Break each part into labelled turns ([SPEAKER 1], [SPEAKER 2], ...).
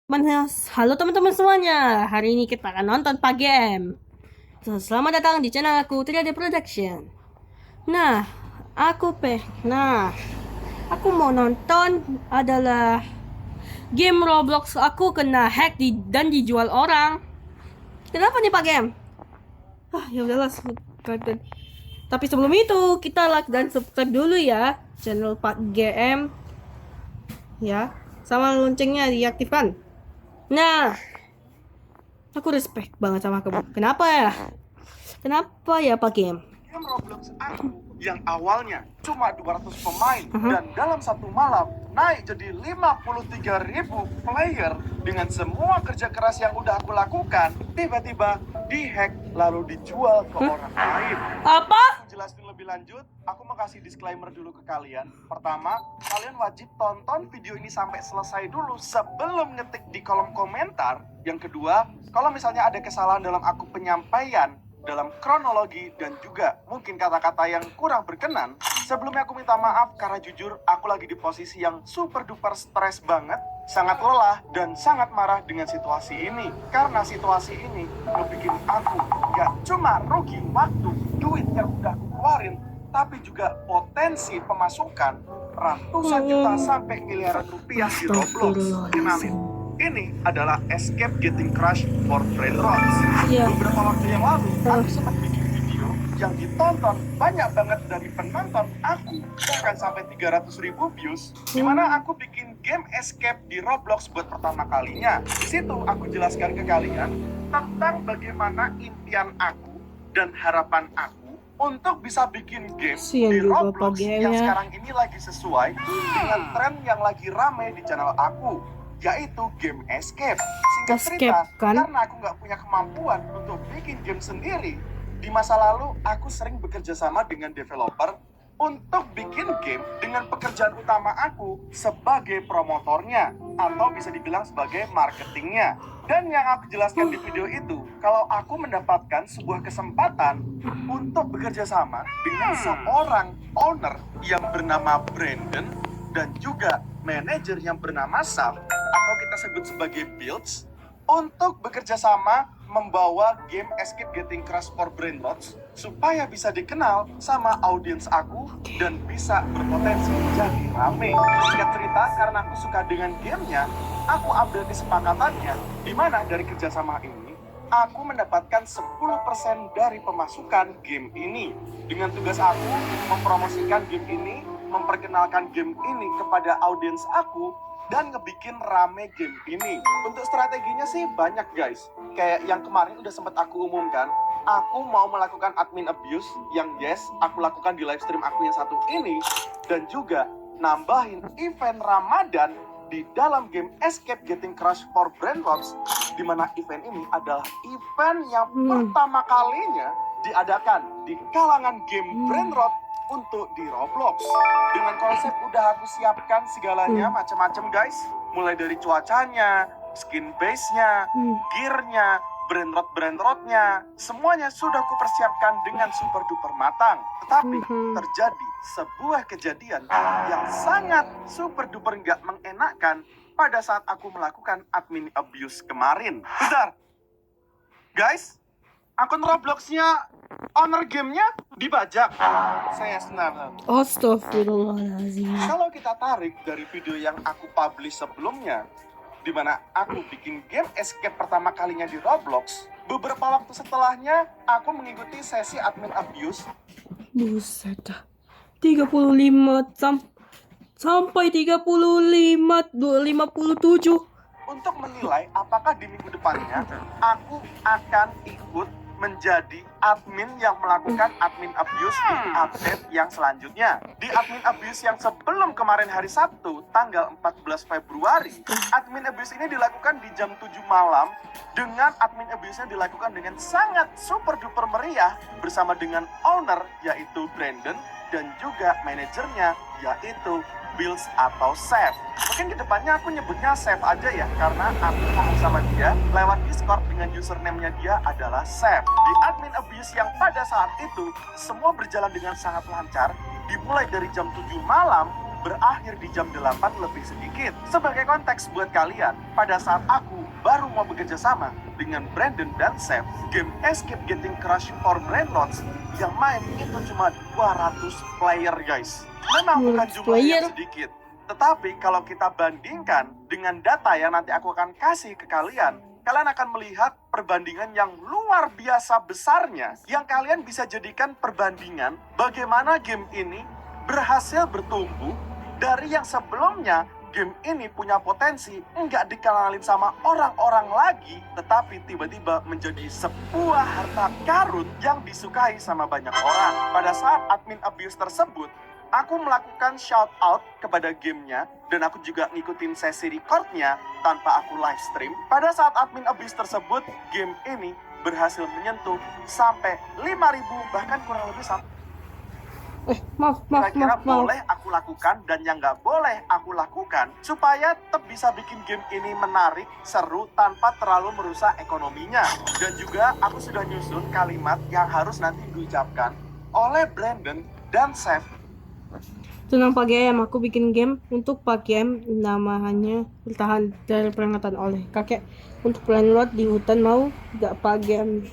[SPEAKER 1] Halo teman-teman semuanya. Hari ini kita akan nonton Pak Game. Selamat datang di channel aku 3D Production. Nah, nah, aku mau nonton adalah game Roblox aku kena hack dan dijual orang. Kenapa nih Pak Game? Ya udahlah, subscribe. Tapi sebelum itu kita like dan subscribe dulu ya channel Pak GM. Ya, sama loncengnya diaktifkan. Nah, aku respect banget sama kamu. Kenapa ya? Kenapa ya Pak Game?
[SPEAKER 2] Game Roblox aku yang awalnya cuma 200 pemain dan dalam satu malam naik jadi 53.000 player dengan semua kerja keras yang udah aku lakukan tiba-tiba dihack lalu dijual ke orang lain.
[SPEAKER 1] Apa?
[SPEAKER 2] Jelasin lebih lanjut, aku mau kasih disclaimer dulu ke kalian. Pertama, kalian wajib tonton video ini sampai selesai dulu sebelum ngetik di kolom komentar. Yang kedua, kalau misalnya ada kesalahan dalam aku penyampaian, dalam kronologi dan juga mungkin kata-kata yang kurang berkenan, sebelumnya aku minta maaf karena jujur aku lagi di posisi yang super duper stres banget, sangat lelah dan sangat marah dengan situasi ini. Karena situasi ini ngebikin aku gak cuma rugi waktu, duit yang udah aku keluarin, tapi juga potensi pemasukan ratusan juta sampai miliaran rupiah di Roblox. Kenalin, ini adalah Escape Getting Crushed for Brain Rots. Beberapa waktu yang lalu, aku sempat bikin video yang ditonton banyak banget dari penonton aku, bahkan sampai 300.000 views, dimana aku bikin game escape di Roblox buat pertama kalinya. Di situ aku jelaskan ke kalian tentang bagaimana impian aku dan harapan aku untuk bisa bikin game di Roblox yang sekarang ini lagi sesuai dengan tren yang lagi rame di channel aku, yaitu game escape. Singkat cerita, karena aku nggak punya kemampuan untuk bikin game sendiri, di masa lalu aku sering bekerja sama dengan developer untuk bikin game dengan pekerjaan utama aku sebagai promotornya, atau bisa dibilang sebagai marketingnya. Dan yang aku jelaskan di video itu, kalau aku mendapatkan sebuah kesempatan untuk bekerja sama dengan seorang owner yang bernama Brandon dan juga manajer yang bernama Sam, atau kita sebut sebagai Builds, untuk bekerja sama membawa game Escape Getting Crushed for Brain Rots supaya bisa dikenal sama audiens aku dan bisa berpotensi jadi rame. Singkat cerita, karena aku suka dengan gamenya, aku ambil kesepakatannya di mana dari kerjasama ini aku mendapatkan 10% dari pemasukan game ini. Dengan tugas aku mempromosikan game ini, memperkenalkan game ini kepada audiens aku, dan ngebikin rame game ini. Untuk strateginya sih banyak guys. Kayak yang kemarin udah sempat aku umumkan, aku mau melakukan admin abuse yang aku lakukan di live stream aku yang satu ini, dan juga nambahin event Ramadan di dalam game Escape Getting Crushed for Brain Rots, di mana event ini adalah event yang pertama kalinya diadakan di kalangan game Brain Rot untuk di Roblox. Dengan konsep udah aku siapkan segalanya macam-macam guys, mulai dari cuacanya, skin base-nya, gear-nya, brand rotnya, semuanya sudah aku persiapkan dengan super duper matang. Tetapi terjadi sebuah kejadian yang sangat super duper nggak mengenakan pada saat aku melakukan admin abuse kemarin. Bentar, guys, akun Roblox-nya owner gamenya dibajak. Saya senang.
[SPEAKER 1] Astagfirullahaladzim.
[SPEAKER 2] Kalau kita tarik dari video yang aku publish sebelumnya, di mana aku bikin game escape pertama kalinya di Roblox, beberapa waktu setelahnya aku mengikuti sesi admin abuse.
[SPEAKER 1] Buset dah. 35 sampai 35 57
[SPEAKER 2] untuk menilai apakah di minggu depannya aku akan ikut menjadi admin yang melakukan admin abuse di update yang selanjutnya. Di admin abuse yang sebelum kemarin hari Sabtu, tanggal 14 Februari, admin abuse ini dilakukan di jam 7 malam, dengan admin abuse-nya dilakukan dengan sangat super duper meriah bersama dengan owner yaitu Brandon dan juga manajernya yaitu Builds atau Chef. Mungkin kedepannya aku nyebutnya Chef aja ya, karena aku ngomong sama dia lewat Discord dengan username-nya dia adalah Chef. Di admin abuse yang pada saat itu semua berjalan dengan sangat lancar, dimulai dari jam 7 malam berakhir di jam 8 lebih sedikit. Sebagai konteks buat kalian, pada saat aku baru mau bekerja sama dengan Brandon dan Seth, game Escape Getting Crushed for Brainlots yang main itu cuma 200 player guys. Memang bukan jumlah yang sedikit, tetapi kalau kita bandingkan dengan data yang nanti aku akan kasih ke kalian, kalian akan melihat perbandingan yang luar biasa besarnya, yang kalian bisa jadikan perbandingan bagaimana game ini berhasil bertumbuh dari yang sebelumnya game ini punya potensi nggak dikenalin sama orang-orang lagi, tetapi tiba-tiba menjadi sebuah harta karun yang disukai sama banyak orang. Pada saat admin abuse tersebut, aku melakukan shout out kepada gamenya dan aku juga ngikutin sesi recordnya tanpa aku live stream. Pada saat admin abuse tersebut, game ini berhasil menyentuh sampai 5.000 bahkan kurang lebih sampai.
[SPEAKER 1] Maaf.
[SPEAKER 2] Kira-kira boleh aku lakukan dan yang nggak boleh aku lakukan supaya tetap bisa bikin game ini menarik, seru tanpa terlalu merusak ekonominya. Dan juga aku sudah nyusun kalimat yang harus nanti diucapkan oleh Brandon dan Seth.
[SPEAKER 1] Tenang Pak GM, aku bikin game untuk Pak GM, namanya bertahan dari peringatan oleh kakek untuk Brainlot di hutan. Mau gak Pak GM?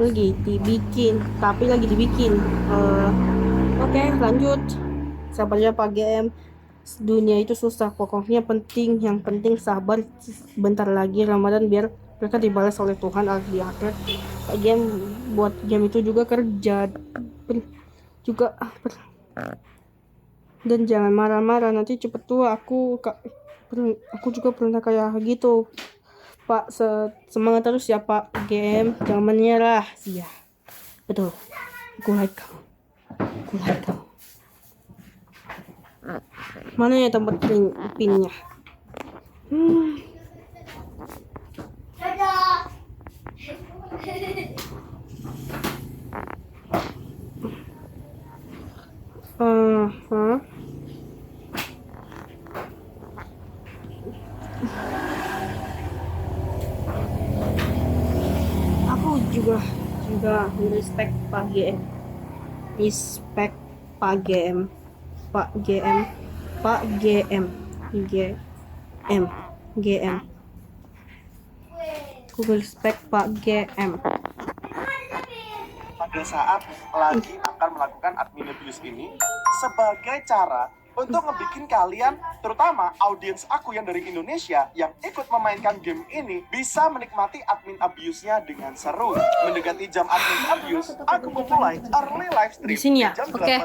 [SPEAKER 1] Lagi dibikin. Oke, lanjut. Sabarnya Pak GM, dunia itu susah, pokoknya yang penting sabar. Bentar lagi Ramadan biar mereka dibalas oleh Tuhan di akhirat. Pak GM buat game itu juga kerja juga dan jangan marah-marah, nanti cepet tua. Aku juga pernah kayak gitu Pak. Semangat terus ya Pak GM, jangan menyerah. Iya betul, aku like kamu. Mana ya tempat pinnya? Aku juga respect Pak GM. Respect Pak GM. Aku respect Pak GM.
[SPEAKER 2] Pada saat lagi akan melakukan admin abuse ini sebagai cara untuk ngebikin kalian, terutama audiens aku yang dari Indonesia yang ikut memainkan game ini, bisa menikmati admin abuse-nya dengan seru. Mendekati jam admin abuse, aku memulai early live stream
[SPEAKER 1] Di sini ya?
[SPEAKER 2] jam
[SPEAKER 1] Oke.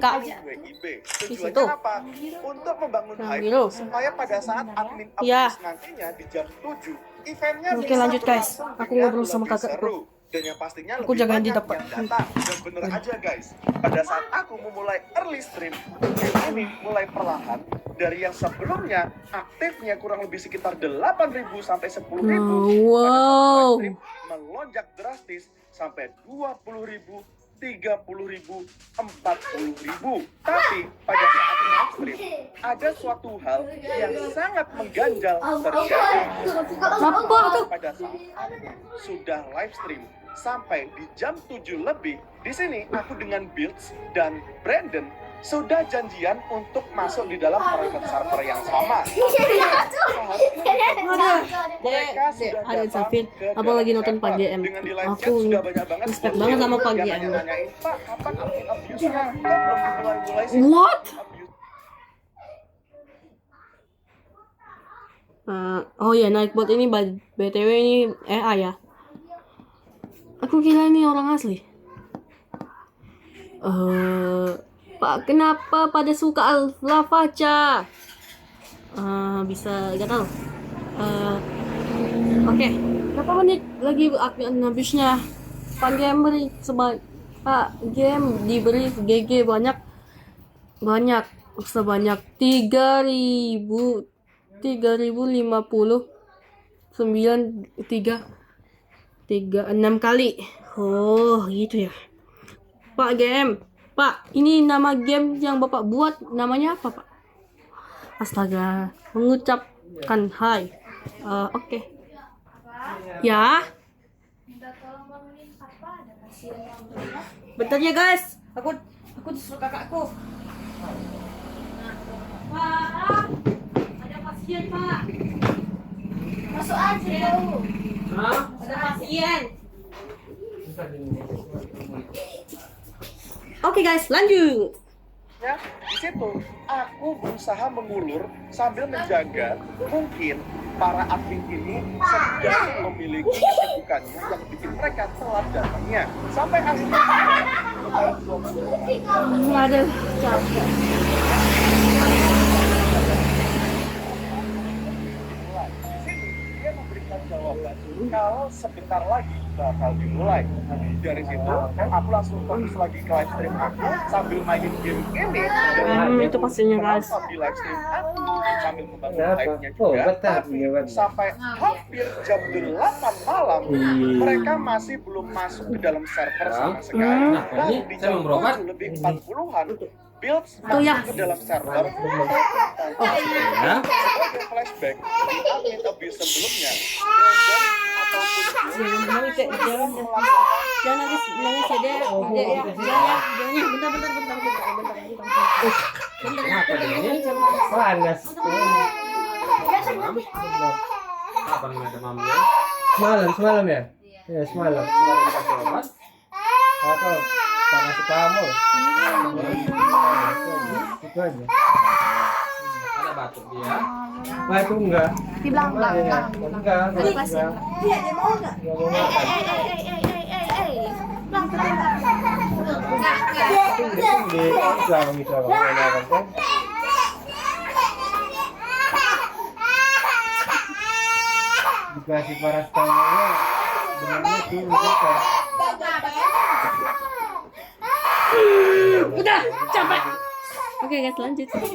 [SPEAKER 2] 18.30 WIB. Tujuannya apa? Untuk membangun hype supaya pada saat admin abuse
[SPEAKER 1] Ya.
[SPEAKER 2] nantinya di jam 7, eventnya
[SPEAKER 1] Oke,
[SPEAKER 2] bisa
[SPEAKER 1] lanjut, guys.
[SPEAKER 2] berlangsung
[SPEAKER 1] Aku
[SPEAKER 2] dengan
[SPEAKER 1] ngobrol sama
[SPEAKER 2] lebih
[SPEAKER 1] kakakku.
[SPEAKER 2] seru. Dan yang pastinya
[SPEAKER 1] Aku
[SPEAKER 2] lebih
[SPEAKER 1] jagain di
[SPEAKER 2] banyak
[SPEAKER 1] depan.
[SPEAKER 2] yang datang. Dan bener aja guys, pada saat aku memulai early stream, game ini mulai perlahan dari yang sebelumnya aktifnya kurang lebih sekitar 8.000 sampai 10.000.
[SPEAKER 1] Wow.
[SPEAKER 2] Pada saat live stream melonjak drastis sampai 20.000, 30.000, 40.000. Tapi pada saat live stream ada suatu hal yang sangat mengganjal terjadi. Pada saat aku sudah live stream sampai di jam 7 lebih, di sini aku dengan Builds dan Brandon sudah janjian untuk masuk di dalam private server yang sama. Mereka sudah
[SPEAKER 1] ada
[SPEAKER 2] datang
[SPEAKER 1] Safir,
[SPEAKER 2] ke
[SPEAKER 1] abang lagi
[SPEAKER 2] dalam
[SPEAKER 1] nonton
[SPEAKER 2] server.
[SPEAKER 1] Pak GM.
[SPEAKER 2] Dengan di live chat
[SPEAKER 1] Aku
[SPEAKER 2] sudah banyak banget
[SPEAKER 1] respect
[SPEAKER 2] bot
[SPEAKER 1] banget sama Pak
[SPEAKER 2] yang
[SPEAKER 1] GM.
[SPEAKER 2] nanya-nanyain, Pak, kapan admin abuse-nya? Kok belum dimulai-mulai sih?
[SPEAKER 1] What?
[SPEAKER 2] Admin abuse.
[SPEAKER 1] Oh ya, Nightbot ini BTW ini AI ya. Aku kira ini orang asli. Pak, kenapa pada suka Lavaca? Bisa gak tahu. Oke. Berapa menit lagi admin habisnya? Pak game beri Pak game diberi GG banyak sebanyak 3.050 6 kali. Oh gitu ya Pak game. Pak, ini nama game yang Bapak buat namanya apa Pak? Astaga, mengucapkan hai. Oke. Ya. Bentar ya guys, aku disuruh kakakku. Pak, ada pasien Pak.
[SPEAKER 3] Masuk aja dulu.
[SPEAKER 1] Ada pasien. Oke guys, lanjut.
[SPEAKER 2] Ya, di situ aku berusaha mengulur sambil menjaga mungkin para admin ini sedang memiliki kesibukannya yang bikin mereka telat datangnya sampai akhirnya
[SPEAKER 1] Aduh, capek.
[SPEAKER 2] di sini dia memberikan jawaban kalau sebentar lagi bakal dimulai. Dari situ aku langsung fokus lagi ke live stream aku sambil mainin game ini dan
[SPEAKER 1] Itu pastinya guys.
[SPEAKER 2] sambil live stream aku sambil membangun
[SPEAKER 4] Kenapa?
[SPEAKER 2] live-nya
[SPEAKER 4] Oh,
[SPEAKER 2] juga.
[SPEAKER 4] betah
[SPEAKER 2] Tapi
[SPEAKER 4] dia, betah.
[SPEAKER 2] sampai hampir jam 8 malam mereka masih belum masuk ke dalam server sama sekali.
[SPEAKER 4] Nah,
[SPEAKER 2] Dan
[SPEAKER 4] ini
[SPEAKER 2] di
[SPEAKER 4] saya
[SPEAKER 2] jam
[SPEAKER 4] mau berobat.
[SPEAKER 2] 7 lebih 40-an builds
[SPEAKER 1] Tuh ya.
[SPEAKER 2] masuk ke dalam server.
[SPEAKER 4] Ya.
[SPEAKER 2] Sebagai flashback di admin abuse sebelumnya, Brandon ataupun
[SPEAKER 1] Jangan nangis, Dek. Jangan nangis, nangis ya deh. Dek ya, jangan. Bentar.
[SPEAKER 4] Kenapa ini? Panas. Kapan ada mamanya? Semalam ya? Ya semalam. Sudah dikasih obat? Atau paracetamol? Itu aja. Ada batuk dia? Batuk enggak?
[SPEAKER 3] Di belakang.
[SPEAKER 4] Enggak.
[SPEAKER 3] Iya, dia mau nggak?
[SPEAKER 4] Enggak mau makan. Sama gitu kan? Dikasih paracetamolnya benarnya tuh kan.
[SPEAKER 1] Udah, capek. Oke guys, lanjut.
[SPEAKER 2] Capping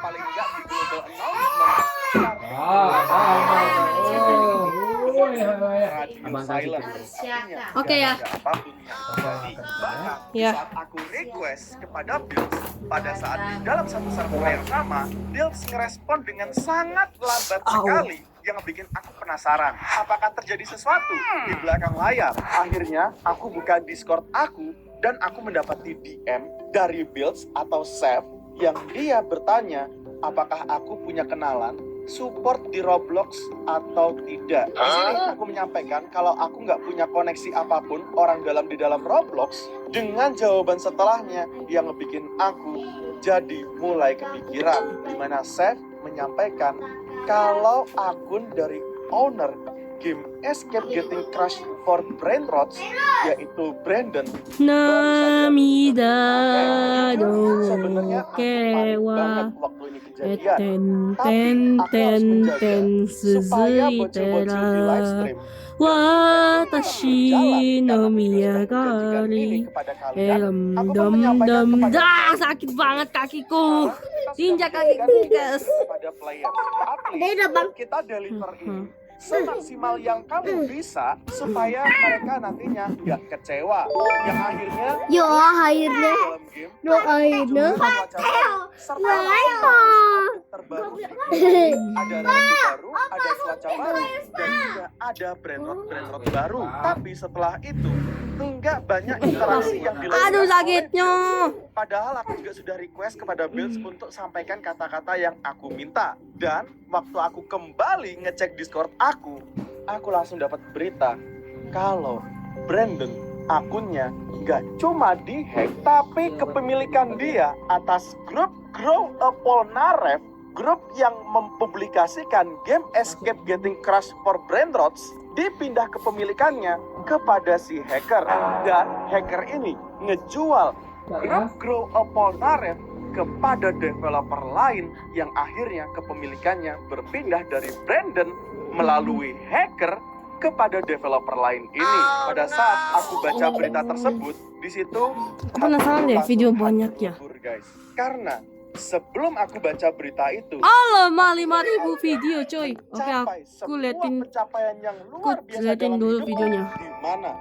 [SPEAKER 2] paling enggak di global announcement. Radio silence. Artinya,
[SPEAKER 1] Oke ya.
[SPEAKER 2] tidak ada apapun yang terjadi. Bahkan
[SPEAKER 1] Ya.
[SPEAKER 2] saat aku request kepada Builds pada saat di dalam satu server yang sama, Builds ngerespon dengan sangat lambat sekali yang bikin aku penasaran apakah terjadi sesuatu di belakang layar. Akhirnya aku buka Discord aku dan aku mendapati DM dari Builds atau Chef yang dia bertanya apakah aku punya kenalan support di Roblox atau tidak. Di sini aku menyampaikan kalau aku nggak punya koneksi apapun orang dalam di dalam Roblox. Dengan jawaban setelahnya yang ngebikin aku jadi mulai kepikiran, di mana Chef menyampaikan kalau akun dari owner game Escape Getting Crushed for Brain Rots, yaitu Brandon,
[SPEAKER 1] Namida
[SPEAKER 2] sebenarnya aku panik banget waktu ini kejadian.
[SPEAKER 1] ten
[SPEAKER 2] Tapi aku harus menjaga supaya bocil-bocil di live stream
[SPEAKER 1] Watashi no miyagari dam sakit banget kakiku. Injak kakiku guys.
[SPEAKER 2] kepada player. Kita deliver ini semaksimal yang kamu bisa supaya mereka nantinya nggak kecewa. Yang akhirnya
[SPEAKER 3] Yo, akhirnya.
[SPEAKER 2] dalam game
[SPEAKER 3] Yo, akhirnya.
[SPEAKER 2] serta update terbaru di game. Ada roti baru, ada cuaca baru, dan juga ada brand road baru. Tapi setelah itu enggak banyak interaksi yang dilakukan.
[SPEAKER 1] Aduh sakitnya.
[SPEAKER 2] Padahal aku juga sudah request kepada Builds untuk sampaikan kata-kata yang aku minta. Dan waktu aku kembali ngecek Discord aku langsung dapat berita kalau Brandon akunnya nggak cuma dihack, tapi kepemilikan dia atas grup Grow a Polnareff, grup yang mempublikasikan game Escape Getting Crushed for Brain Rots, dipindah kepemilikannya kepada si hacker. Dan hacker ini ngejual grup Grow a Polnareff kepada developer lain yang akhirnya kepemilikannya berpindah dari Brandon melalui hacker kepada developer lain ini. Pada saat aku baca berita tersebut, di situ
[SPEAKER 1] Aku penasaran deh, video banyak ya.
[SPEAKER 2] guys. Karena sebelum aku baca berita itu,
[SPEAKER 1] Alamak 5.000 video coy. Oke
[SPEAKER 2] mencapai
[SPEAKER 1] aku
[SPEAKER 2] sebuah
[SPEAKER 1] liatin
[SPEAKER 2] pencapaian yang luar biasa
[SPEAKER 1] liatin
[SPEAKER 2] dalam
[SPEAKER 1] dulu
[SPEAKER 2] hidupku,
[SPEAKER 1] videonya.
[SPEAKER 2] di mana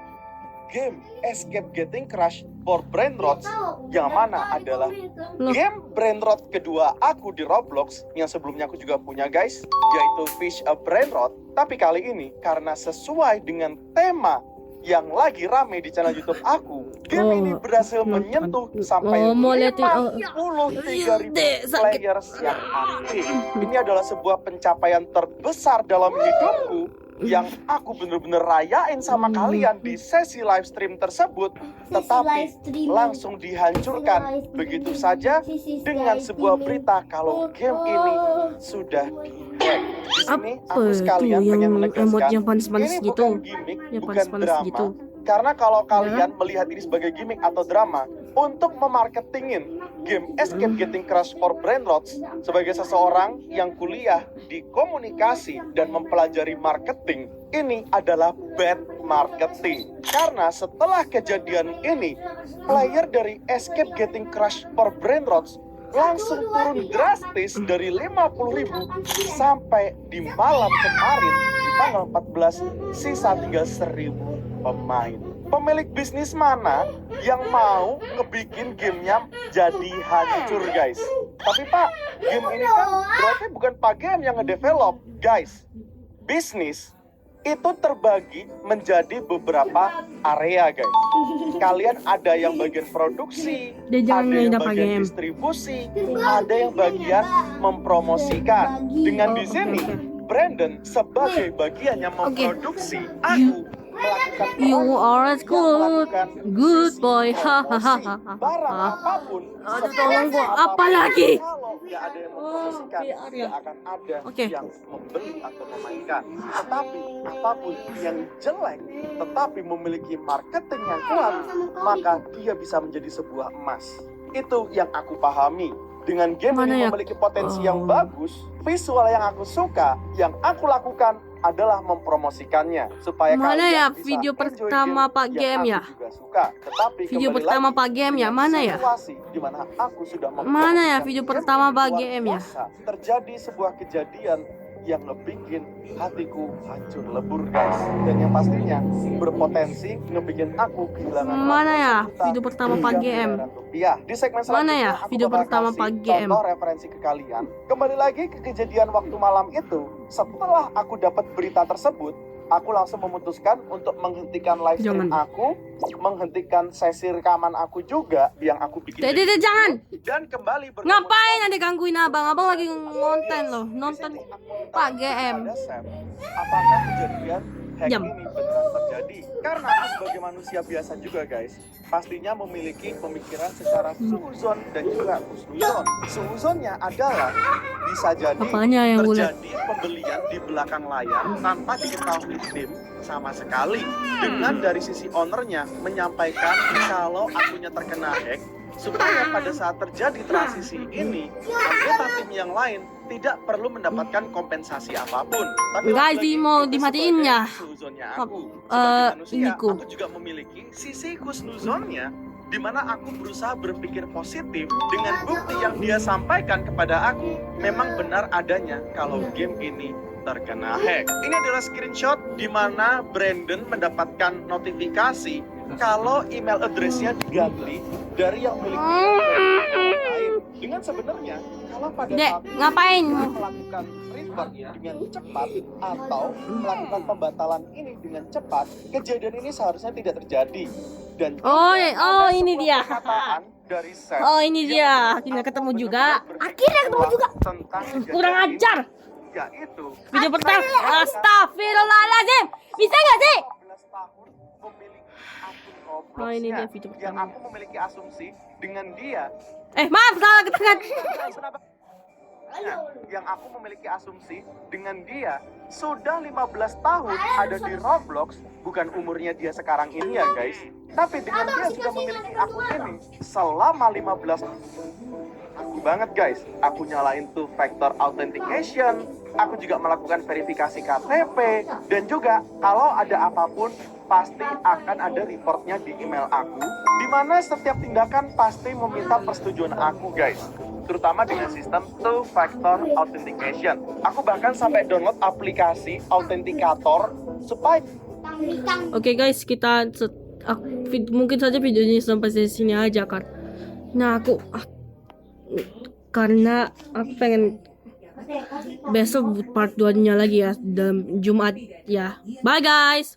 [SPEAKER 2] game Escape Getting Crushed for Brain Rots yang mana adalah
[SPEAKER 1] Loh.
[SPEAKER 2] game Brain Rot kedua aku di Roblox yang sebelumnya aku juga punya guys, yaitu Fish a Brain Rot. Tapi kali ini karena sesuai dengan tema yang lagi rame di channel YouTube aku, Game ini berhasil menyentuh sampai
[SPEAKER 1] mau liatin
[SPEAKER 2] 53.000 players yang aktif. Ini adalah sebuah pencapaian terbesar dalam hidupku yang aku bener-bener rayain sama kalian di sesi live stream tersebut, tetapi langsung dihancurkan begitu saja dengan sebuah berita kalau game ini sudah di-hack. Di sini aku sekalian pengen menegaskan,
[SPEAKER 1] yang panas-panas
[SPEAKER 2] ini
[SPEAKER 1] gitu,
[SPEAKER 2] bukan gimmick,
[SPEAKER 1] yang
[SPEAKER 2] bukan
[SPEAKER 1] panas-panas
[SPEAKER 2] drama.
[SPEAKER 1] gitu.
[SPEAKER 2] Karena kalau kalian melihat ini sebagai gimmick atau drama untuk memarketingin game Escape Getting Crush for Brainrots, sebagai seseorang yang kuliah di komunikasi dan mempelajari marketing, ini adalah bad marketing. Karena setelah kejadian ini, player dari Escape Getting Crush for Brainrots langsung turun drastis dari 50.000 sampai di malam kemarin di tanggal 14 sisa tinggal 1.000 pemain. Pemilik bisnis mana yang mau ngebikin gamenya jadi hancur, guys? Tapi Pak, game ini kan berarti bukan Pak Game yang ngedevelop, guys. Bisnis itu terbagi menjadi beberapa area, guys. Kalian ada yang bagian produksi,
[SPEAKER 1] Dia jangan
[SPEAKER 2] ada yang
[SPEAKER 1] ngedap
[SPEAKER 2] bagian
[SPEAKER 1] game.
[SPEAKER 2] distribusi, ada yang bagian mempromosikan. Dengan di sini, Brandon sebagai bagian yang memproduksi, aku melakukan
[SPEAKER 1] You are
[SPEAKER 2] yang
[SPEAKER 1] good,
[SPEAKER 2] melakukan
[SPEAKER 1] good
[SPEAKER 2] sisi
[SPEAKER 1] boy,
[SPEAKER 2] promosi.
[SPEAKER 1] hahaha.
[SPEAKER 2] Barang apapun,
[SPEAKER 1] Aduh,
[SPEAKER 2] seperti
[SPEAKER 1] tolong gua,
[SPEAKER 2] apapun,
[SPEAKER 1] apa lagi?
[SPEAKER 2] kalau nggak ada yang mempromosikan,
[SPEAKER 1] VR ya.
[SPEAKER 2] nggak akan ada
[SPEAKER 1] Oke.
[SPEAKER 2] yang membeli atau memainkan. Tetapi apapun yang jelek, tetapi memiliki marketing yang kuat, maka dia bisa menjadi sebuah emas. Itu yang aku pahami. Dengan game
[SPEAKER 1] Mana
[SPEAKER 2] ini
[SPEAKER 1] ya?
[SPEAKER 2] memiliki potensi yang
[SPEAKER 1] Oh.
[SPEAKER 2] bagus, visual yang aku suka, yang aku lakukan adalah mempromosikannya supaya
[SPEAKER 1] Mana
[SPEAKER 2] kalian
[SPEAKER 1] ya
[SPEAKER 2] bisa
[SPEAKER 1] video
[SPEAKER 2] enjoy
[SPEAKER 1] pertama
[SPEAKER 2] game
[SPEAKER 1] Pak
[SPEAKER 2] yang
[SPEAKER 1] Game
[SPEAKER 2] aku
[SPEAKER 1] ya?
[SPEAKER 2] juga suka. Tetapi
[SPEAKER 1] Video
[SPEAKER 2] kembali
[SPEAKER 1] pertama
[SPEAKER 2] lagi,
[SPEAKER 1] Pak Game ya?
[SPEAKER 2] dengan
[SPEAKER 1] Mana ya?
[SPEAKER 2] situasi di mana aku sudah
[SPEAKER 1] Mana ya
[SPEAKER 2] mempromosikan
[SPEAKER 1] video
[SPEAKER 2] game
[SPEAKER 1] pertama
[SPEAKER 2] ini
[SPEAKER 1] Pak
[SPEAKER 2] luar
[SPEAKER 1] Game ya?
[SPEAKER 2] biasa, terjadi sebuah kejadian yang ngebikin hatiku hancur lebur, guys. Dan yang pastinya berpotensi ngebikin aku kehilangan
[SPEAKER 1] Mana ya
[SPEAKER 2] ratusan juta
[SPEAKER 1] video pertama Pak
[SPEAKER 2] hingga
[SPEAKER 1] Game?
[SPEAKER 2] miliaran rupiah. Di segmen
[SPEAKER 1] Mana
[SPEAKER 2] selanjutnya
[SPEAKER 1] ya
[SPEAKER 2] aku
[SPEAKER 1] video
[SPEAKER 2] bakal
[SPEAKER 1] pertama
[SPEAKER 2] kasih
[SPEAKER 1] Pak Game?
[SPEAKER 2] contoh referensi ke kalian. Kembali lagi ke kejadian waktu malam itu. Setelah aku dapat berita tersebut, aku langsung memutuskan untuk menghentikan live stream
[SPEAKER 1] Jangan.
[SPEAKER 2] aku, menghentikan sesi rekaman aku juga yang aku bikin.
[SPEAKER 1] Dede, jangan.
[SPEAKER 2] Dan kembali berkomunikasi.
[SPEAKER 1] Ngapain nanti gangguin abang? Abang lagi ngonten loh, nonton Pak GM.
[SPEAKER 2] Pada Sam, apakah kejadian hack
[SPEAKER 1] Diam.
[SPEAKER 2] ini benar terjadi? Karena aku sebagai manusia biasa juga, guys, pastinya memiliki pemikiran secara suuzon dan juga husnuzon. Suuzonnya adalah bisa jadi
[SPEAKER 1] Apanya yang gue liat?
[SPEAKER 2] terjadi pembelian di belakang layar tanpa diketahui tim sama sekali. Dengan dari sisi ownernya menyampaikan kalau akunnya terkena hack, supaya pada saat terjadi transisi ini anggota tim yang lain tidak perlu mendapatkan kompensasi apapun. Tapi
[SPEAKER 1] Guys,
[SPEAKER 2] lagi-lagi
[SPEAKER 1] mau
[SPEAKER 2] itu
[SPEAKER 1] dimatiin
[SPEAKER 2] sebagai
[SPEAKER 1] ya?
[SPEAKER 2] husnuzonnya aku.
[SPEAKER 1] Eh,
[SPEAKER 2] Sebagai manusia,
[SPEAKER 1] iniku.
[SPEAKER 2] aku juga memiliki sisi husnuzonnya, di mana aku berusaha berpikir positif dengan bukti yang dia sampaikan kepada aku memang benar adanya kalau game ini terkena hack. Ini adalah screenshot di mana Brandon mendapatkan notifikasi kalau email address-nya diganti dari yang milik lain. Dengan sebenarnya kalau pada
[SPEAKER 1] Dek,
[SPEAKER 2] saat
[SPEAKER 1] ngapain?
[SPEAKER 2] kita melakukan revert dengan cepat atau melakukan pembatalan ini dengan cepat, kejadian ini seharusnya tidak terjadi. Dan
[SPEAKER 1] Oh,
[SPEAKER 2] juga
[SPEAKER 1] oh,
[SPEAKER 2] ada
[SPEAKER 1] ini
[SPEAKER 2] sebuah
[SPEAKER 1] dia.
[SPEAKER 2] perkataan dari Sam
[SPEAKER 1] Oh, ini
[SPEAKER 2] yang
[SPEAKER 1] dia.
[SPEAKER 2] bikin
[SPEAKER 1] Akhirnya
[SPEAKER 2] aku
[SPEAKER 1] ketemu
[SPEAKER 2] benar-benar
[SPEAKER 1] juga.
[SPEAKER 2] berpikir
[SPEAKER 3] Akhirnya ketemu juga.
[SPEAKER 2] tentang kejadian
[SPEAKER 1] Kurang
[SPEAKER 2] ini,
[SPEAKER 1] ajar.
[SPEAKER 2] yaitu
[SPEAKER 1] Video pertama. Astagfirullahaladzim. Bisa gak sih?
[SPEAKER 2] 15 tahun memiliki akun
[SPEAKER 1] Oh, ini dia
[SPEAKER 2] Roblox-nya,
[SPEAKER 1] video
[SPEAKER 2] yang
[SPEAKER 1] pertama.
[SPEAKER 2] aku memiliki asumsi dengan dia
[SPEAKER 1] Maaf, salah ketangan.
[SPEAKER 2] Nah, yang aku memiliki asumsi dengan dia sudah 15 tahun ada di Roblox, bukan umurnya dia sekarang ini ya guys, tapi dengan dia sudah memiliki akun ini selama 15 aku banget guys. Aku nyalain tuh factor authentication, aku juga melakukan verifikasi KTP, dan juga kalau ada apapun pasti akan ada reportnya di email aku, di mana setiap tindakan pasti meminta persetujuan aku guys, terutama dengan sistem two-factor authentication. Aku bahkan sampai download aplikasi Authenticator supaya
[SPEAKER 1] Oke guys, kita mungkin saja videonya sampai di sini aja kan. Nah, karena aku pengen besok part 2-nya lagi ya dalam Jumat ya. Bye guys.